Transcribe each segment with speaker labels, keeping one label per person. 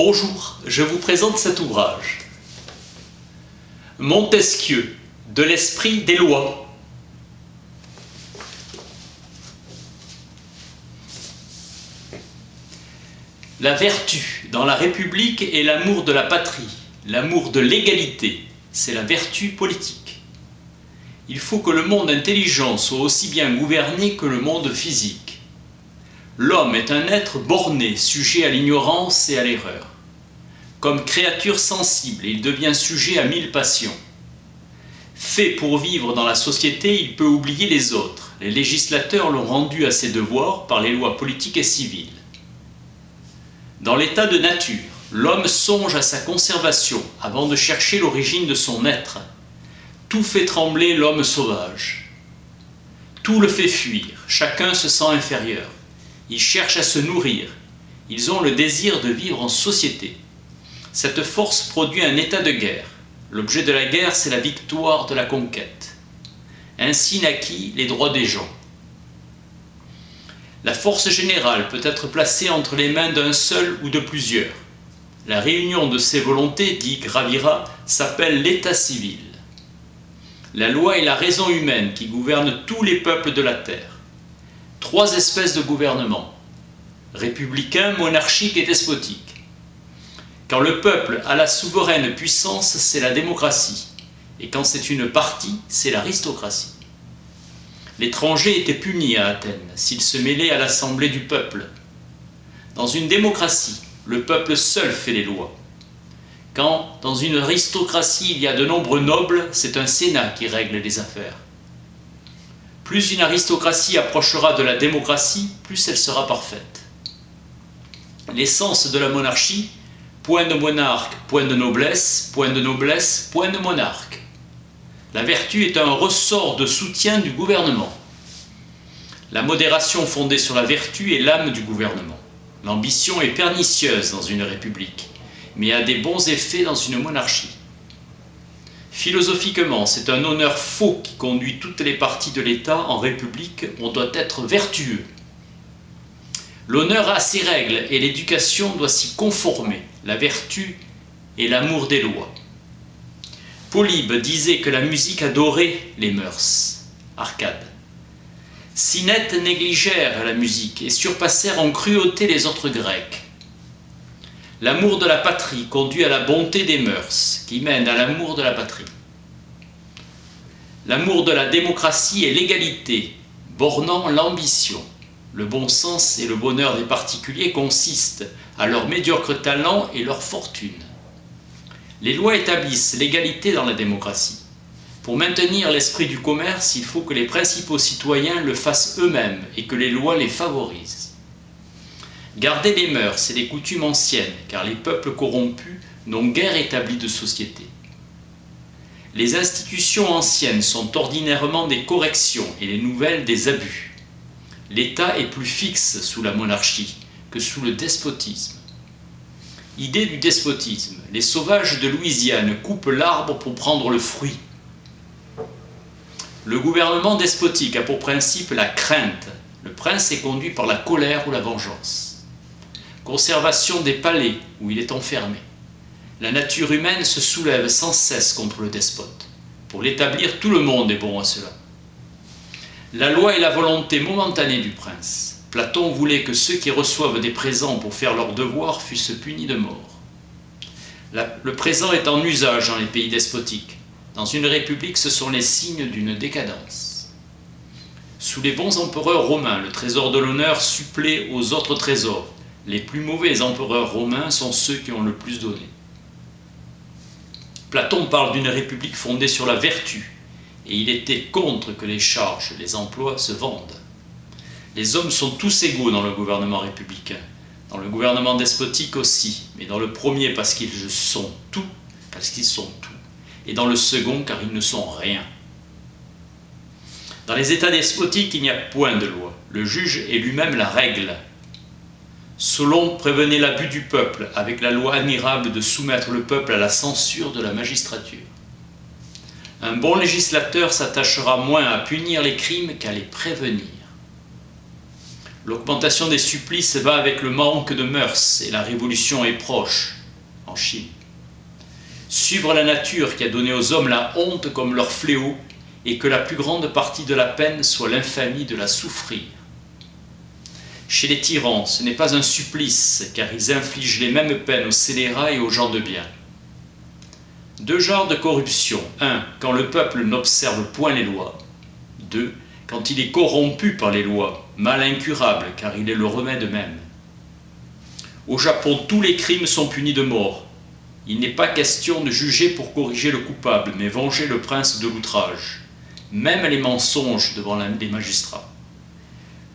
Speaker 1: Bonjour, je vous présente cet ouvrage. Montesquieu, de l'esprit des lois. La vertu dans la République est l'amour de la patrie, l'amour de l'égalité, c'est la vertu politique. Il faut que le monde intelligent soit aussi bien gouverné que le monde physique. L'homme est un être borné, sujet à l'ignorance et à l'erreur. Comme créature sensible, il devient sujet à 1000 passions. Fait pour vivre dans la société, il peut oublier les autres. Les législateurs l'ont rendu à ses devoirs par les lois politiques et civiles. Dans l'état de nature, l'homme songe à sa conservation avant de chercher l'origine de son être. Tout fait trembler l'homme sauvage. Tout le fait fuir, chacun se sent inférieur. Ils cherchent à se nourrir. Ils ont le désir de vivre en société. Cette force produit un état de guerre. L'objet de la guerre, c'est la victoire de la conquête. Ainsi naquit les droits des gens. La force générale peut être placée entre les mains d'un seul ou de plusieurs. La réunion de ces volontés, dit Gravira, s'appelle l'état civil. La loi est la raison humaine qui gouverne tous les peuples de la terre. 3 espèces de gouvernement, républicain, monarchique et despotique. Quand le peuple a la souveraine puissance, c'est la démocratie, et quand c'est une partie, c'est l'aristocratie. L'étranger était puni à Athènes s'il se mêlait à l'assemblée du peuple. Dans une démocratie, le peuple seul fait les lois. Quand, dans une aristocratie, il y a de nombreux nobles, c'est un sénat qui règle les affaires. Plus une aristocratie approchera de la démocratie, plus elle sera parfaite. L'essence de la monarchie, point de monarque, point de noblesse, point de noblesse, point de monarque. La vertu est un ressort de soutien du gouvernement. La modération fondée sur la vertu est l'âme du gouvernement. L'ambition est pernicieuse dans une république, mais a des bons effets dans une monarchie. Philosophiquement, c'est un honneur faux qui conduit toutes les parties de l'État. En République, on doit être vertueux. L'honneur a ses règles et l'éducation doit s'y conformer. La vertu est l'amour des lois. Polybe disait que la musique adorait les mœurs. Arcade. Cinète négligèrent la musique et surpassèrent en cruauté les autres Grecs. L'amour de la patrie conduit à la bonté des mœurs, qui mène à l'amour de la patrie. L'amour de la démocratie est l'égalité, bornant l'ambition. Le bon sens et le bonheur des particuliers consistent à leur médiocre talent et leur fortune. Les lois établissent l'égalité dans la démocratie. Pour maintenir l'esprit du commerce, il faut que les principaux citoyens le fassent eux-mêmes et que les lois les favorisent. Garder les mœurs et les coutumes anciennes, car les peuples corrompus n'ont guère établi de société. Les institutions anciennes sont ordinairement des corrections et les nouvelles des abus. L'État est plus fixe sous la monarchie que sous le despotisme. Idée du despotisme, les sauvages de Louisiane coupent l'arbre pour prendre le fruit. Le gouvernement despotique a pour principe la crainte. Le prince est conduit par la colère ou la vengeance. Conservation des palais où il est enfermé. La nature humaine se soulève sans cesse contre le despote. Pour l'établir, tout le monde est bon à cela. La loi est la volonté momentanée du prince. Platon voulait que ceux qui reçoivent des présents pour faire leur devoir fussent punis de mort. Le présent est en usage dans les pays despotiques. Dans une république, ce sont les signes d'une décadence. Sous les bons empereurs romains, le trésor de l'honneur supplée aux autres trésors. Les plus mauvais empereurs romains sont ceux qui ont le plus donné. Platon parle d'une république fondée sur la vertu, et il était contre que les charges, les emplois se vendent. Les hommes sont tous égaux dans le gouvernement républicain, dans le gouvernement despotique aussi, mais dans le premier parce qu'ils sont tout, et dans le second car ils ne sont rien. Dans les États despotiques, il n'y a point de loi. Le juge est lui-même la règle. Solon prévenait l'abus du peuple avec la loi admirable de soumettre le peuple à la censure de la magistrature. Un bon législateur s'attachera moins à punir les crimes qu'à les prévenir. L'augmentation des supplices va avec le manque de mœurs et la révolution est proche, en Chine. Suivre la nature qui a donné aux hommes la honte comme leur fléau et que la plus grande partie de la peine soit l'infamie de la souffrir. Chez les tyrans, ce n'est pas un supplice, car ils infligent les mêmes peines aux scélérats et aux gens de bien. Deux genres de corruption. 1. Quand le peuple n'observe point les lois. 2. Quand il est corrompu par les lois, mal incurable, car il est le remède même. Au Japon, tous les crimes sont punis de mort. Il n'est pas question de juger pour corriger le coupable, mais venger le prince de l'outrage. Même les mensonges devant les magistrats.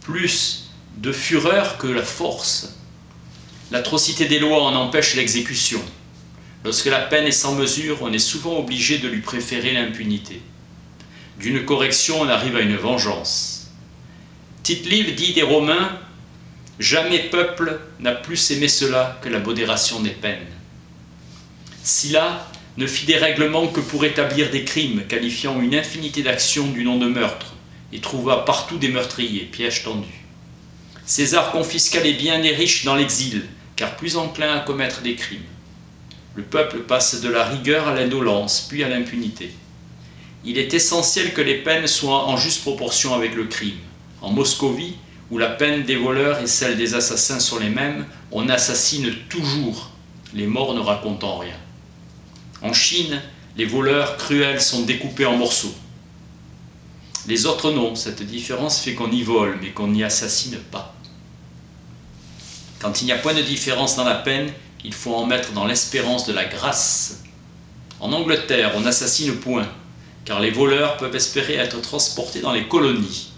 Speaker 1: Plus de fureur que la force. L'atrocité des lois en empêche l'exécution. Lorsque la peine est sans mesure, on est souvent obligé de lui préférer l'impunité. D'une correction, on arrive à une vengeance. Tite-Live dit des Romains « Jamais peuple n'a plus aimé cela que la modération des peines. » Sylla ne fit des règlements que pour établir des crimes, qualifiant une infinité d'actions du nom de meurtre, et trouva partout des meurtriers, pièges tendus. César confisqua les biens des riches dans l'exil, car plus enclin à commettre des crimes. Le peuple passe de la rigueur à l'indolence, puis à l'impunité. Il est essentiel que les peines soient en juste proportion avec le crime. En Moscovie, où la peine des voleurs et celle des assassins sont les mêmes, on assassine toujours, les morts ne racontant rien. En Chine, les voleurs cruels sont découpés en morceaux. Les autres non, cette différence fait qu'on y vole, mais qu'on n'y assassine pas. Quand il n'y a point de différence dans la peine, il faut en mettre dans l'espérance de la grâce. En Angleterre, on n'assassine point, car les voleurs peuvent espérer être transportés dans les colonies,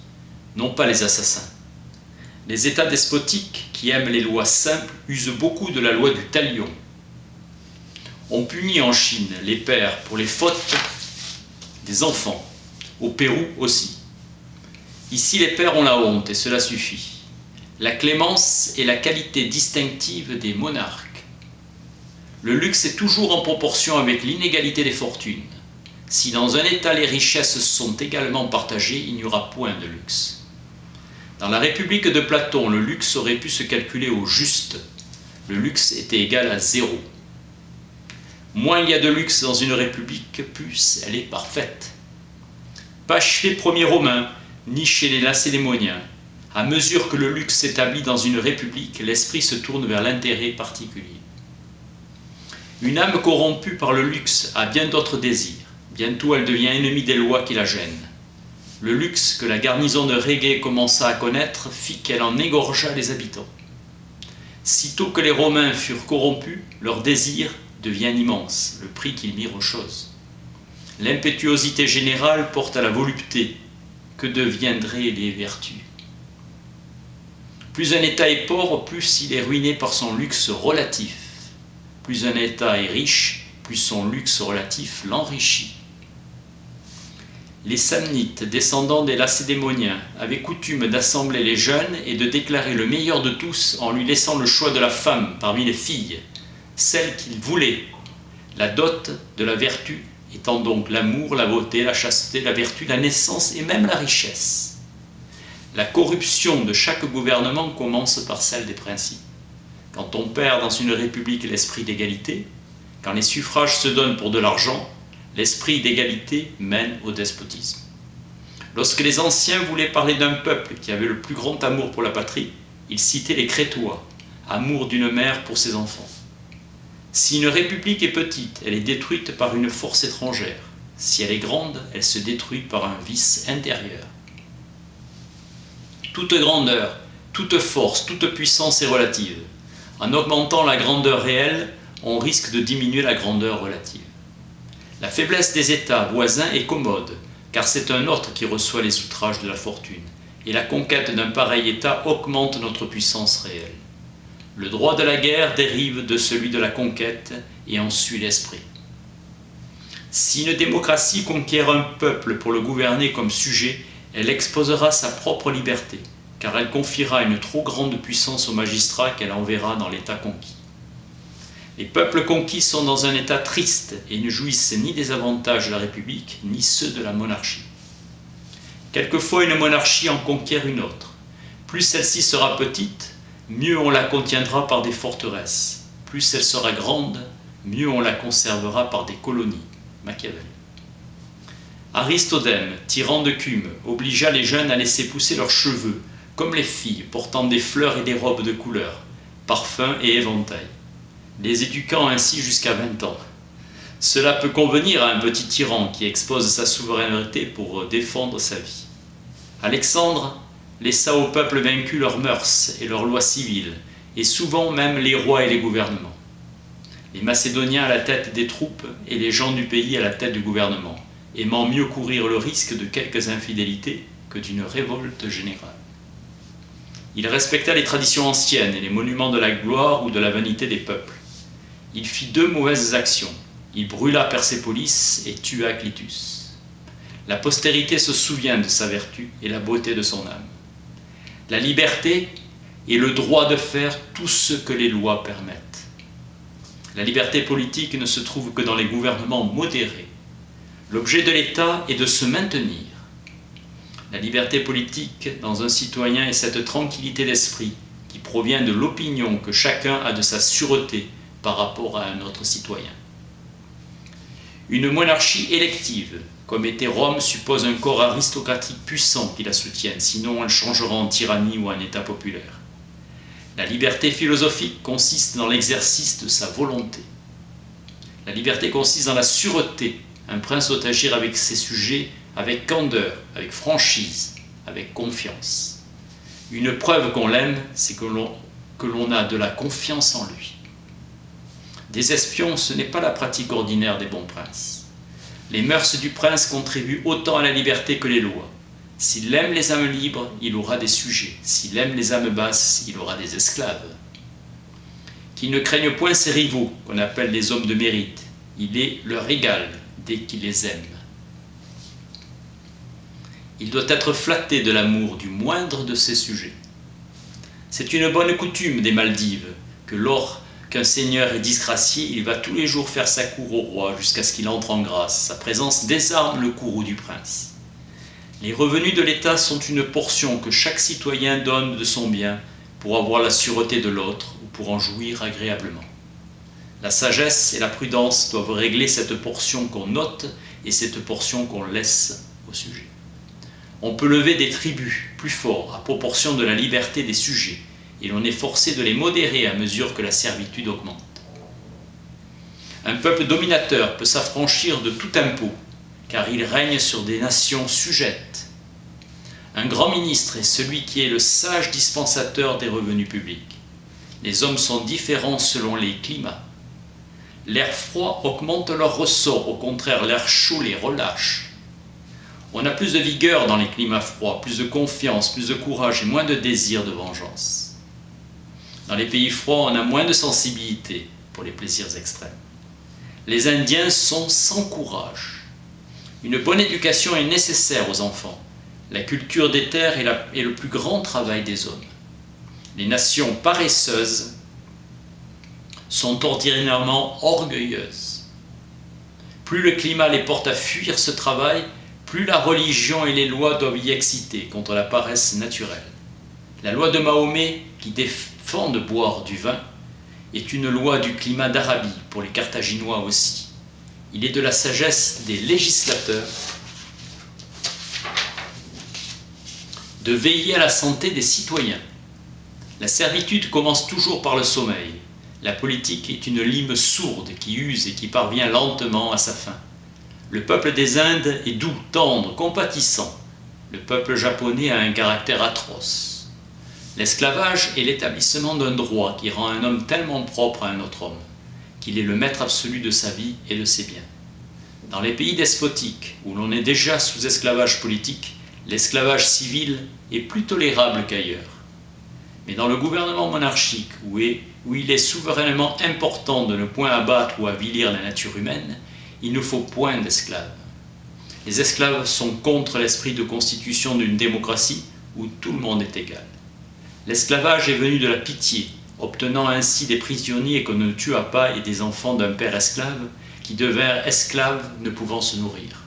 Speaker 1: non pas les assassins. Les États despotiques, qui aiment les lois simples, usent beaucoup de la loi du talion. On punit en Chine les pères pour les fautes des enfants, au Pérou aussi. Ici, les pères ont la honte, et cela suffit. La clémence est la qualité distinctive des monarques. Le luxe est toujours en proportion avec l'inégalité des fortunes. Si dans un État les richesses sont également partagées, il n'y aura point de luxe. Dans la République de Platon, le luxe aurait pu se calculer au juste. Le luxe était égal à 0. Moins il y a de luxe dans une république, plus elle est parfaite. Pas chez les premiers Romains, ni chez les Lacédémoniens. À mesure que le luxe s'établit dans une république, l'esprit se tourne vers l'intérêt particulier. Une âme corrompue par le luxe a bien d'autres désirs. Bientôt elle devient ennemie des lois qui la gênent. Le luxe que la garnison de Régé commença à connaître fit qu'elle en égorgea les habitants. Sitôt que les Romains furent corrompus, leur désir devient immense, le prix qu'ils mirent aux choses. L'impétuosité générale porte à la volupté. Que deviendraient les vertus? Plus un État est pauvre, plus il est ruiné par son luxe relatif. Plus un État est riche, plus son luxe relatif l'enrichit. Les Samnites, descendants des Lacédémoniens, avaient coutume d'assembler les jeunes et de déclarer le meilleur de tous en lui laissant le choix de la femme parmi les filles, celle qu'ils voulaient, la dot de la vertu étant donc l'amour, la beauté, la chasteté, la vertu, la naissance et même la richesse. La corruption de chaque gouvernement commence par celle des principes. Quand on perd dans une république l'esprit d'égalité, quand les suffrages se donnent pour de l'argent, l'esprit d'égalité mène au despotisme. Lorsque les anciens voulaient parler d'un peuple qui avait le plus grand amour pour la patrie, ils citaient les Crétois, amour d'une mère pour ses enfants. Si une république est petite, elle est détruite par une force étrangère. Si elle est grande, elle se détruit par un vice intérieur. Toute grandeur, toute force, toute puissance est relative. En augmentant la grandeur réelle, on risque de diminuer la grandeur relative. La faiblesse des États voisins est commode, car c'est un autre qui reçoit les outrages de la fortune, et la conquête d'un pareil État augmente notre puissance réelle. Le droit de la guerre dérive de celui de la conquête et en suit l'esprit. Si une démocratie conquiert un peuple pour le gouverner comme sujet, elle exposera sa propre liberté, car elle confiera une trop grande puissance aux magistrats qu'elle enverra dans l'État conquis. Les peuples conquis sont dans un état triste et ne jouissent ni des avantages de la République, ni ceux de la monarchie. Quelquefois une monarchie en conquiert une autre, Plus celle-ci sera petite, mieux on la contiendra par des forteresses. Plus elle sera grande, mieux on la conservera par des colonies. Machiavel. Aristodème, tyran de Cume, obligea les jeunes à laisser pousser leurs cheveux, comme les filles, portant des fleurs et des robes de couleur, parfums et éventails, les éduquant ainsi jusqu'à 20 ans. Cela peut convenir à un petit tyran qui expose sa souveraineté pour défendre sa vie. Alexandre laissa au peuple vaincu leurs mœurs et leurs lois civiles, et souvent même les rois et les gouvernements. Les Macédoniens à la tête des troupes et les gens du pays à la tête du gouvernement, aimant mieux courir le risque de quelques infidélités que d'une révolte générale. Il respecta les traditions anciennes et les monuments de la gloire ou de la vanité des peuples. Il fit 2 mauvaises actions. Il brûla Persépolis et tua Clitus. La postérité se souvient de sa vertu et la beauté de son âme. La liberté est le droit de faire tout ce que les lois permettent. La liberté politique ne se trouve que dans les gouvernements modérés. L'objet de l'État est de se maintenir. La liberté politique dans un citoyen est cette tranquillité d'esprit qui provient de l'opinion que chacun a de sa sûreté par rapport à un autre citoyen. Une monarchie élective, comme était Rome, suppose un corps aristocratique puissant qui la soutienne, sinon elle changera en tyrannie ou en État populaire. La liberté philosophique consiste dans l'exercice de sa volonté. La liberté consiste dans la sûreté. Un prince doit agir avec ses sujets avec candeur, avec franchise, avec confiance. Une preuve qu'on l'aime, c'est que l'on a de la confiance en lui. Des espions, ce n'est pas la pratique ordinaire des bons princes. Les mœurs du prince contribuent autant à la liberté que les lois. S'il aime les âmes libres, il aura des sujets. S'il aime les âmes basses, il aura des esclaves. Qu'il ne craigne point ses rivaux, qu'on appelle les hommes de mérite. Il est leur égal dès qu'il les aime. Il doit être flatté de l'amour du moindre de ses sujets. C'est une bonne coutume des Maldives que lors qu'un seigneur est disgracié, il va tous les jours faire sa cour au roi jusqu'à ce qu'il entre en grâce. Sa présence désarme le courroux du prince. Les revenus de l'État sont une portion que chaque citoyen donne de son bien pour avoir la sûreté de l'autre ou pour en jouir agréablement. La sagesse et la prudence doivent régler cette portion qu'on note et cette portion qu'on laisse au sujet. On peut lever des tributs plus forts à proportion de la liberté des sujets, et l'on est forcé de les modérer à mesure que la servitude augmente. Un peuple dominateur peut s'affranchir de tout impôt, car il règne sur des nations sujettes. Un grand ministre est celui qui est le sage dispensateur des revenus publics. Les hommes sont différents selon les climats. L'air froid augmente leur ressort, au contraire l'air chaud les relâche. On a plus de vigueur dans les climats froids, plus de confiance, plus de courage et moins de désir de vengeance. Dans les pays froids, on a moins de sensibilité pour les plaisirs extrêmes. Les Indiens sont sans courage. Une bonne éducation est nécessaire aux enfants. La culture des terres est le plus grand travail des hommes. Les nations paresseuses sont ordinairement orgueilleuses. Plus le climat les porte à fuir ce travail, plus la religion et les lois doivent y exciter contre la paresse naturelle. La loi de Mahomet, qui défend de boire du vin, est une loi du climat d'Arabie, pour les Carthaginois aussi. Il est de la sagesse des législateurs de veiller à la santé des citoyens. La servitude commence toujours par le sommeil. La politique est une lime sourde qui use et qui parvient lentement à sa fin. Le peuple des Indes est doux, tendre, compatissant. Le peuple japonais a un caractère atroce. L'esclavage est l'établissement d'un droit qui rend un homme tellement propre à un autre homme qu'il est le maître absolu de sa vie et de ses biens. Dans les pays despotiques, où l'on est déjà sous esclavage politique, l'esclavage civil est plus tolérable qu'ailleurs. Mais dans le gouvernement monarchique, où il est souverainement important de ne point abattre ou avilir la nature humaine, il ne faut point d'esclaves. Les esclaves sont contre l'esprit de constitution d'une démocratie où tout le monde est égal. L'esclavage est venu de la pitié, obtenant ainsi des prisonniers qu'on ne tua pas et des enfants d'un père esclave qui devinrent esclaves ne pouvant se nourrir.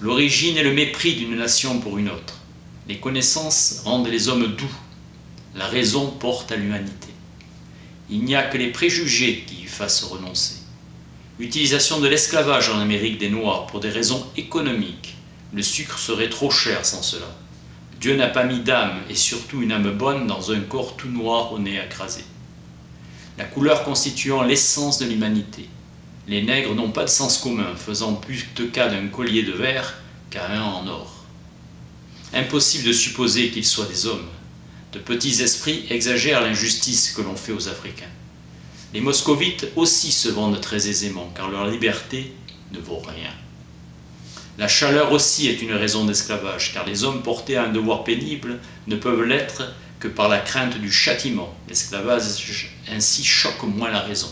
Speaker 1: L'origine est le mépris d'une nation pour une autre. Les connaissances rendent les hommes doux. La raison porte à l'humanité. Il n'y a que les préjugés qui y fassent renoncer. Utilisation de l'esclavage en Amérique des Noirs pour des raisons économiques. Le sucre serait trop cher sans cela. Dieu n'a pas mis d'âme, et surtout une âme bonne, dans un corps tout noir au nez écrasé. La couleur constituant l'essence de l'humanité. Les nègres n'ont pas de sens commun, faisant plus de cas d'un collier de verre qu'à un en or. Impossible de supposer qu'ils soient des hommes. De petits esprits exagèrent l'injustice que l'on fait aux Africains. Les moscovites aussi se vendent très aisément, car leur liberté ne vaut rien. La chaleur aussi est une raison d'esclavage, car les hommes portés à un devoir pénible ne peuvent l'être que par la crainte du châtiment. L'esclavage ainsi choque moins la raison.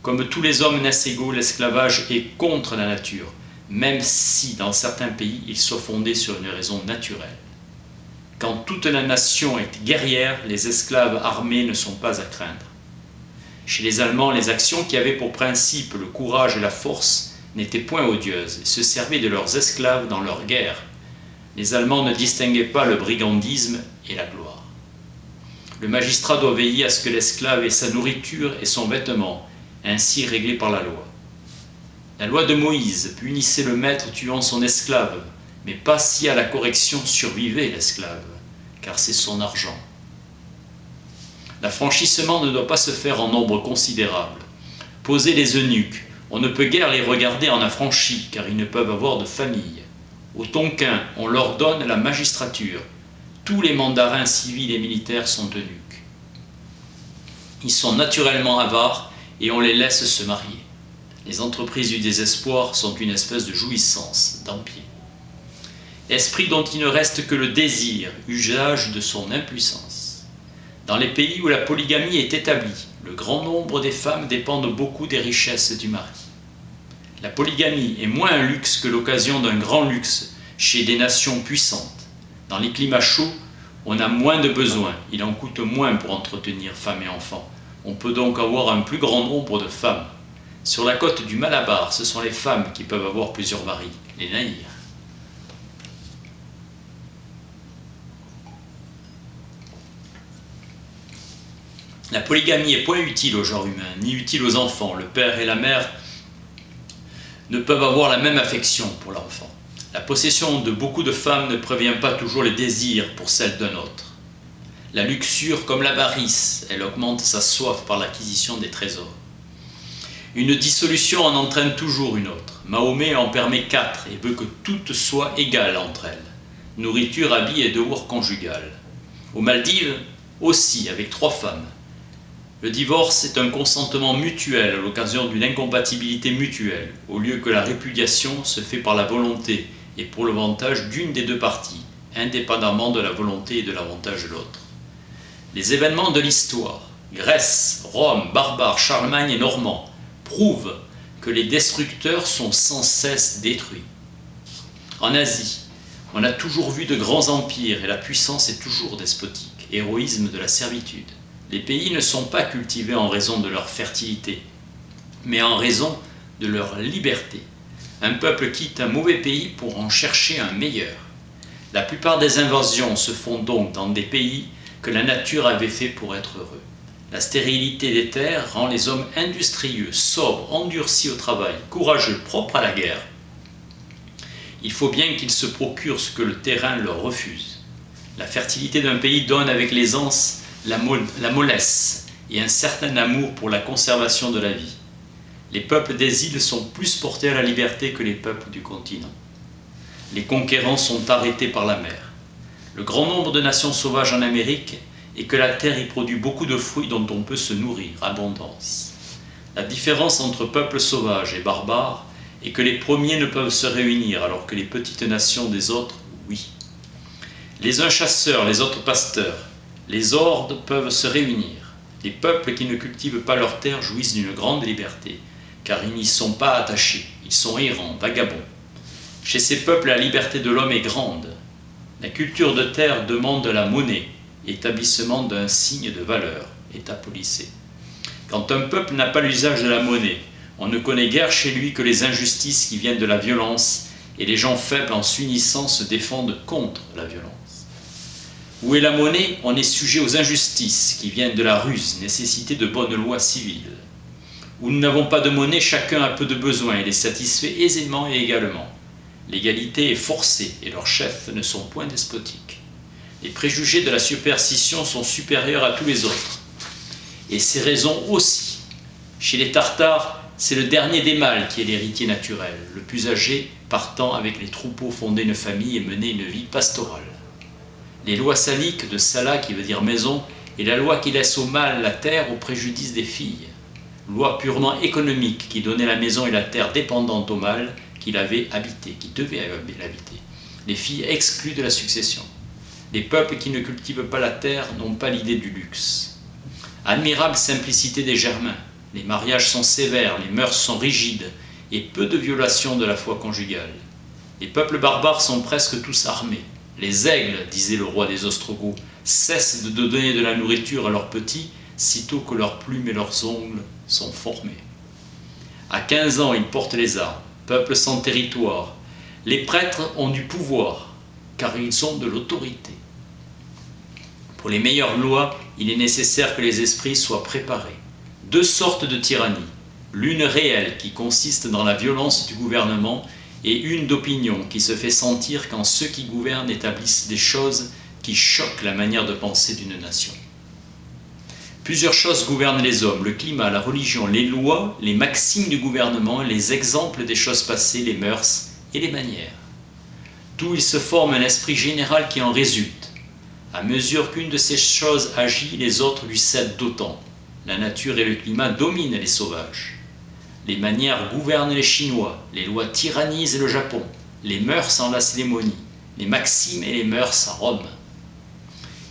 Speaker 1: Comme tous les hommes naissent égaux, l'esclavage est contre la nature, même si dans certains pays il soit fondé sur une raison naturelle. Quand toute la nation est guerrière, les esclaves armés ne sont pas à craindre. Chez les Allemands, les actions qui avaient pour principe le courage et la force n'étaient point odieuses et se servaient de leurs esclaves dans leur guerre. Les Allemands ne distinguaient pas le brigandisme et la gloire. Le magistrat doit veiller à ce que l'esclave ait sa nourriture et son vêtement, ainsi réglés par la loi. La loi de Moïse punissait le maître tuant son esclave, mais pas si à la correction survivait l'esclave, car c'est son argent. L'affranchissement ne doit pas se faire en nombre considérable. Posez les eunuques, on ne peut guère les regarder en affranchis, car ils ne peuvent avoir de famille. Aux Tonquins, on leur donne la magistrature. Tous les mandarins civils et militaires sont eunuques. Ils sont naturellement avares et on les laisse se marier. Les entreprises du désespoir sont une espèce de jouissance, d'empire. Esprit dont il ne reste que le désir, usage de son impuissance. Dans les pays où la polygamie est établie, le grand nombre des femmes dépendent beaucoup des richesses du mari. La polygamie est moins un luxe que l'occasion d'un grand luxe chez des nations puissantes. Dans les climats chauds, on a moins de besoins, il en coûte moins pour entretenir femmes et enfants. On peut donc avoir un plus grand nombre de femmes. Sur la côte du Malabar, ce sont les femmes qui peuvent avoir plusieurs maris, les naïrs. La polygamie est point utile au genre humain, ni utile aux enfants. Le père et la mère ne peuvent avoir la même affection pour l'enfant. La possession de beaucoup de femmes ne prévient pas toujours les désirs pour celle d'un autre. La luxure comme l'avarice, elle augmente sa soif par l'acquisition des trésors. Une dissolution en entraîne toujours une autre. Mahomet en permet 4 et veut que toutes soient égales entre elles. Nourriture, habits et devoirs conjugal. Aux Maldives, aussi, avec 3 femmes. Le divorce est un consentement mutuel à l'occasion d'une incompatibilité mutuelle, au lieu que la répudiation se fait par la volonté et pour l'avantage d'une des deux parties, indépendamment de la volonté et de l'avantage de l'autre. Les événements de l'histoire, Grèce, Rome, barbares, Charlemagne et Normands, prouvent que les destructeurs sont sans cesse détruits. En Asie, on a toujours vu de grands empires et la puissance est toujours despotique, héroïsme de la servitude. Les pays ne sont pas cultivés en raison de leur fertilité, mais en raison de leur liberté. Un peuple quitte un mauvais pays pour en chercher un meilleur. La plupart des invasions se font donc dans des pays que la nature avait fait pour être heureux. La stérilité des terres rend les hommes industrieux, sobres, endurcis au travail, courageux, propres à la guerre. Il faut bien qu'ils se procurent ce que le terrain leur refuse. La fertilité d'un pays donne avec l'aisance la mollesse et un certain amour pour la conservation de la vie. Les peuples des îles sont plus portés à la liberté que les peuples du continent. Les conquérants sont arrêtés par la mer. Le grand nombre de nations sauvages en Amérique est que la terre y produit beaucoup de fruits dont on peut se nourrir, abondance. La différence entre peuples sauvages et barbares est que les premiers ne peuvent se réunir alors que les petites nations des autres, oui. Les uns chasseurs, les autres pasteurs. Les hordes peuvent se réunir. Les peuples qui ne cultivent pas leur terre jouissent d'une grande liberté, car ils n'y sont pas attachés, ils sont errants, vagabonds. Chez ces peuples, la liberté de l'homme est grande. La culture de terre demande la monnaie, établissement d'un signe de valeur, état policé. Quand un peuple n'a pas l'usage de la monnaie, on ne connaît guère chez lui que les injustices qui viennent de la violence et les gens faibles en s'unissant se défendent contre la violence. Où est la monnaie? On est sujet aux injustices qui viennent de la ruse, nécessité de bonnes lois civiles. Où nous n'avons pas de monnaie, chacun a peu de besoins et les satisfait aisément et également. L'égalité est forcée et leurs chefs ne sont point despotiques. Les préjugés de la superstition sont supérieurs à tous les autres. Et ces raisons aussi. Chez les Tartares, c'est le dernier des mâles qui est l'héritier naturel, le plus âgé partant avec les troupeaux fonder une famille et mener une vie pastorale. Les lois saliques de Sala, qui veut dire maison, est la loi qui laisse au mâle la terre au préjudice des filles. Loi purement économique qui donnait la maison et la terre dépendantes au mâle qui l'avait habité, qui devait l'habiter. Les filles exclues de la succession. Les peuples qui ne cultivent pas la terre n'ont pas l'idée du luxe. Admirable simplicité des Germains. Les mariages sont sévères, les mœurs sont rigides et peu de violations de la foi conjugale. Les peuples barbares sont presque tous armés. Les aigles, disait le roi des Ostrogoths, cessent de donner de la nourriture à leurs petits sitôt que leurs plumes et leurs ongles sont formés. À 15 ans, ils portent les armes, peuple sans territoire. Les prêtres ont du pouvoir, car ils ont de l'autorité. Pour les meilleures lois, il est nécessaire que les esprits soient préparés. Deux sortes de tyrannie, l'une réelle qui consiste dans la violence du gouvernement et une d'opinion qui se fait sentir quand ceux qui gouvernent établissent des choses qui choquent la manière de penser d'une nation. Plusieurs choses gouvernent les hommes, le climat, la religion, les lois, les maximes du gouvernement, les exemples des choses passées, les mœurs et les manières. D'où il se forme un esprit général qui en résulte. À mesure qu'une de ces choses agit, les autres lui cèdent d'autant. La nature et le climat dominent les sauvages. Les manières gouvernent les Chinois, les lois tyrannisent le Japon, les mœurs en Lacédémonie, les maximes et les mœurs à Rome.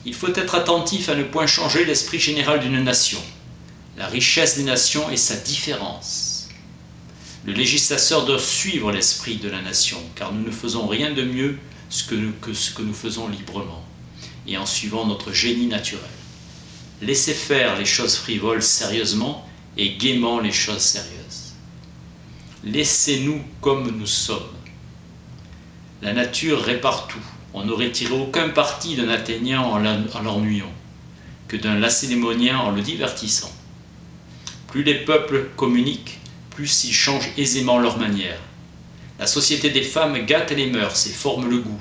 Speaker 1: Il faut être attentif à ne point changer l'esprit général d'une nation. La richesse des nations est sa différence. Le législateur doit suivre l'esprit de la nation, car nous ne faisons rien de mieux que ce que nous faisons librement, et en suivant notre génie naturel. Laissez faire les choses frivoles sérieusement et gaiement les choses sérieuses. Laissez-nous comme nous sommes. La nature répare tout. On n'aurait tiré aucun parti d'un Athénien en l'ennuyant, que d'un Lacédémonien en le divertissant. Plus les peuples communiquent, plus ils changent aisément leurs manières. La société des femmes gâte les mœurs et forme le goût.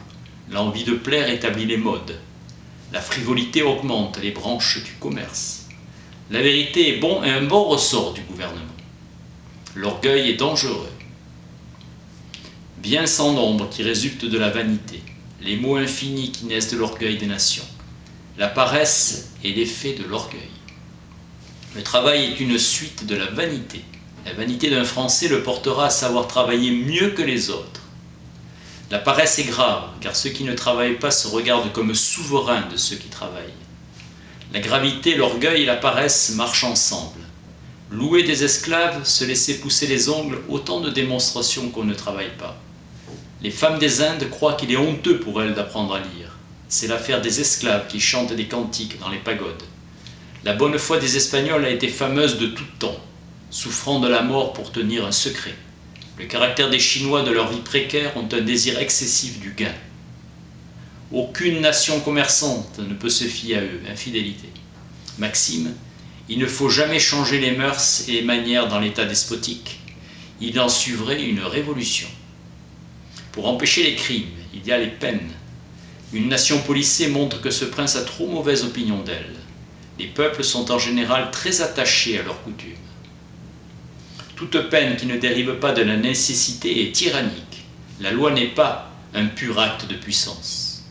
Speaker 1: L'envie de plaire établit les modes. La frivolité augmente les branches du commerce. La vérité est un bon ressort du gouvernement. L'orgueil est dangereux. Bien sans nombre qui résulte de la vanité, les maux infinis qui naissent de l'orgueil des nations. La paresse est l'effet de l'orgueil. Le travail est une suite de la vanité. La vanité d'un Français le portera à savoir travailler mieux que les autres. La paresse est grave, car ceux qui ne travaillent pas se regardent comme souverains de ceux qui travaillent. La gravité, l'orgueil et la paresse marchent ensemble. Louer des esclaves, se laisser pousser les ongles, autant de démonstrations qu'on ne travaille pas. Les femmes des Indes croient qu'il est honteux pour elles d'apprendre à lire. C'est l'affaire des esclaves qui chantent des cantiques dans les pagodes. La bonne foi des Espagnols a été fameuse de tout temps, souffrant de la mort pour tenir un secret. Le caractère des Chinois de leur vie précaire ont un désir excessif du gain. Aucune nation commerçante ne peut se fier à eux, infidélité. Maxime, il ne faut jamais changer les mœurs et les manières dans l'état despotique. Il en suivrait une révolution. Pour empêcher les crimes, il y a les peines. Une nation policée montre que ce prince a trop mauvaise opinion d'elle. Les peuples sont en général très attachés à leurs coutumes. Toute peine qui ne dérive pas de la nécessité est tyrannique. La loi n'est pas un pur acte de puissance.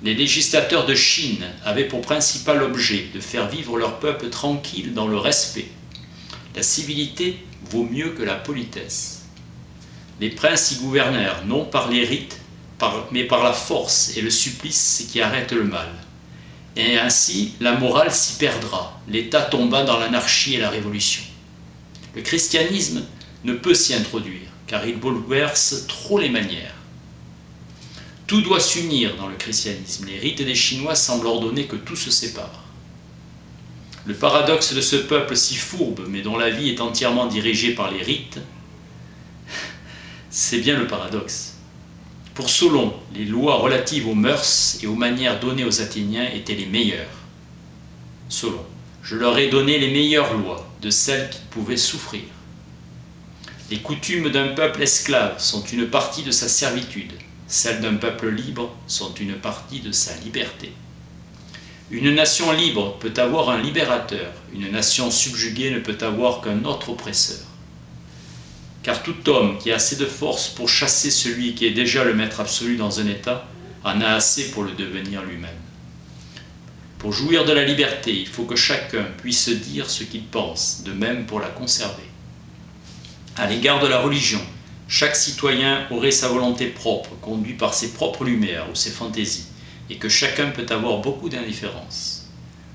Speaker 1: Les législateurs de Chine avaient pour principal objet de faire vivre leur peuple tranquille dans le respect. La civilité vaut mieux que la politesse. Les princes y gouvernèrent non par les rites, mais par la force et le supplice qui arrête le mal. Et ainsi, la morale s'y perdra. L'État tomba dans l'anarchie et la révolution. Le christianisme ne peut s'y introduire, car il bouleverse trop les manières. Tout doit s'unir dans le christianisme. Les rites des Chinois semblent ordonner que tout se sépare. Le paradoxe de ce peuple si fourbe, mais dont la vie est entièrement dirigée par les rites, C'est bien le paradoxe. Pour Solon, les lois relatives aux mœurs et aux manières données aux Athéniens étaient les meilleures. Solon, je leur ai donné les meilleures lois, de celles qui pouvaient souffrir. Les coutumes d'un peuple esclave sont une partie de sa servitude, celles d'un peuple libre sont une partie de sa liberté. Une nation libre peut avoir un libérateur, une nation subjuguée ne peut avoir qu'un autre oppresseur. Car tout homme qui a assez de force pour chasser celui qui est déjà le maître absolu dans un État en a assez pour le devenir lui-même. Pour jouir de la liberté, il faut que chacun puisse dire ce qu'il pense, de même pour la conserver. À l'égard de la religion, chaque citoyen aurait sa volonté propre, conduite par ses propres lumières ou ses fantaisies, et que chacun peut avoir beaucoup d'indifférence.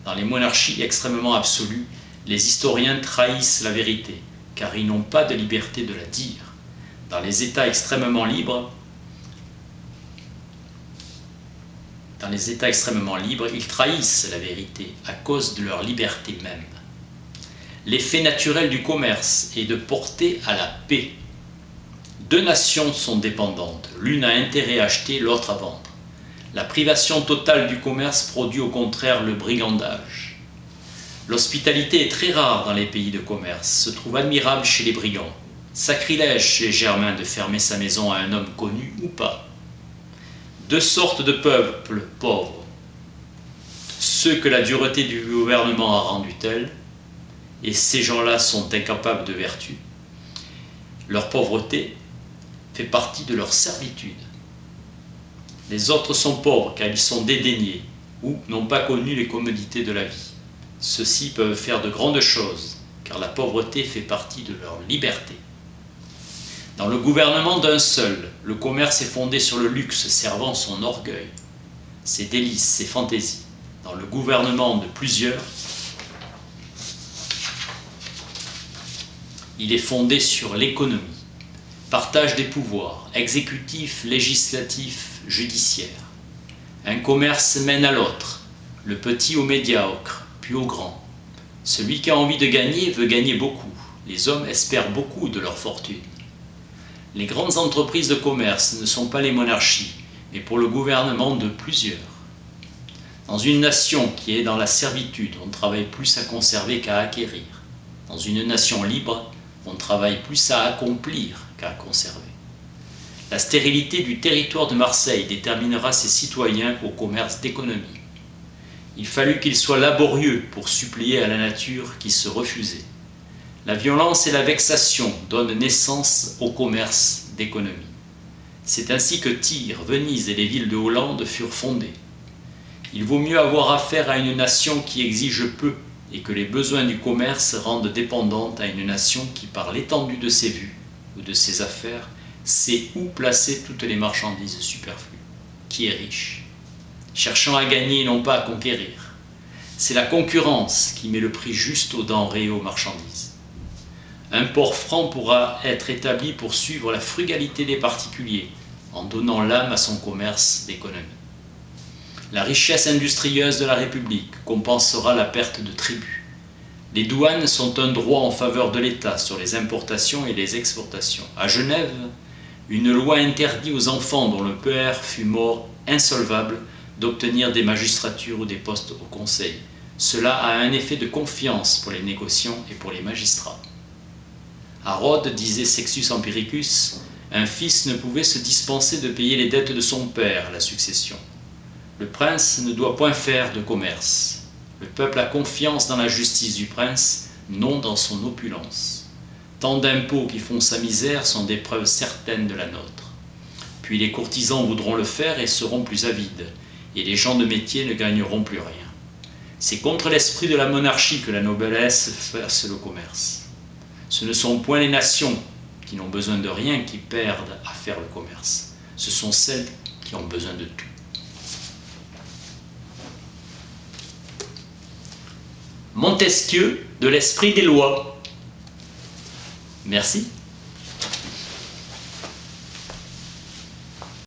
Speaker 1: Dans les monarchies extrêmement absolues, les historiens trahissent la vérité, car ils n'ont pas de liberté de la dire. Dans les États extrêmement libres, ils trahissent la vérité à cause de leur liberté même. L'effet naturel du commerce est de porter à la paix. Deux nations sont dépendantes, l'une a intérêt à acheter, l'autre à vendre. La privation totale du commerce produit au contraire le brigandage. L'hospitalité est très rare dans les pays de commerce, se trouve admirable chez les brigands. Sacrilège chez les Germains de fermer sa maison à un homme connu ou pas. Deux sortes de peuples pauvres. Ceux que la dureté du gouvernement a rendus tels, et ces gens-là sont incapables de vertu. Leur pauvreté fait partie de leur servitude. Les autres sont pauvres car ils sont dédaignés ou n'ont pas connu les commodités de la vie. Ceux-ci peuvent faire de grandes choses car la pauvreté fait partie de leur liberté. Dans le gouvernement d'un seul, le commerce est fondé sur le luxe servant son orgueil, ses délices, ses fantaisies. Dans le gouvernement de plusieurs, il est fondé sur l'économie, partage des pouvoirs, exécutif, législatif, judiciaire. Un commerce mène à l'autre, le petit au médiocre, puis au grand. Celui qui a envie de gagner veut gagner beaucoup. Les hommes espèrent beaucoup de leur fortune. Les grandes entreprises de commerce ne sont pas les monarchies, mais pour le gouvernement de plusieurs. Dans une nation qui est dans la servitude, on travaille plus à conserver qu'à acquérir. Dans une nation libre, on travaille plus à accomplir qu'à conserver. La stérilité du territoire de Marseille déterminera ses citoyens au commerce d'économie. Il fallut qu'il soit laborieux pour supplier à la nature qui se refusait. La violence et la vexation donnent naissance au commerce d'économie. C'est ainsi que Tyr, Venise et les villes de Hollande furent fondées. Il vaut mieux avoir affaire à une nation qui exige peu et que les besoins du commerce rendent dépendante à une nation qui, par l'étendue de ses vues ou de ses affaires, sait où placer toutes les marchandises superflues. Qui est riche, cherchant à gagner et non pas à conquérir. C'est la concurrence qui met le prix juste aux denrées et aux marchandises. Un port franc pourra être établi pour suivre la frugalité des particuliers, en donnant l'âme à son commerce d'économie. La richesse industrieuse de la République compensera la perte de tribut. Les douanes sont un droit en faveur de l'État sur les importations et les exportations. À Genève, une loi interdit aux enfants dont le père fut mort insolvable d'obtenir des magistratures ou des postes au conseil. Cela a un effet de confiance pour les négociants et pour les magistrats. À Rhodes, disait Sextus Empiricus, un fils ne pouvait se dispenser de payer les dettes de son père à la succession. Le prince ne doit point faire de commerce. Le peuple a confiance dans la justice du prince, non dans son opulence. Tant d'impôts qui font sa misère sont des preuves certaines de la nôtre. Puis les courtisans voudront le faire et seront plus avides, et les gens de métier ne gagneront plus rien. C'est contre l'esprit de la monarchie que la noblesse fasse le commerce. Ce ne sont point les nations qui n'ont besoin de rien qui perdent à faire le commerce. Ce sont celles qui ont besoin de tout. Montesquieu de l'esprit des lois. Merci.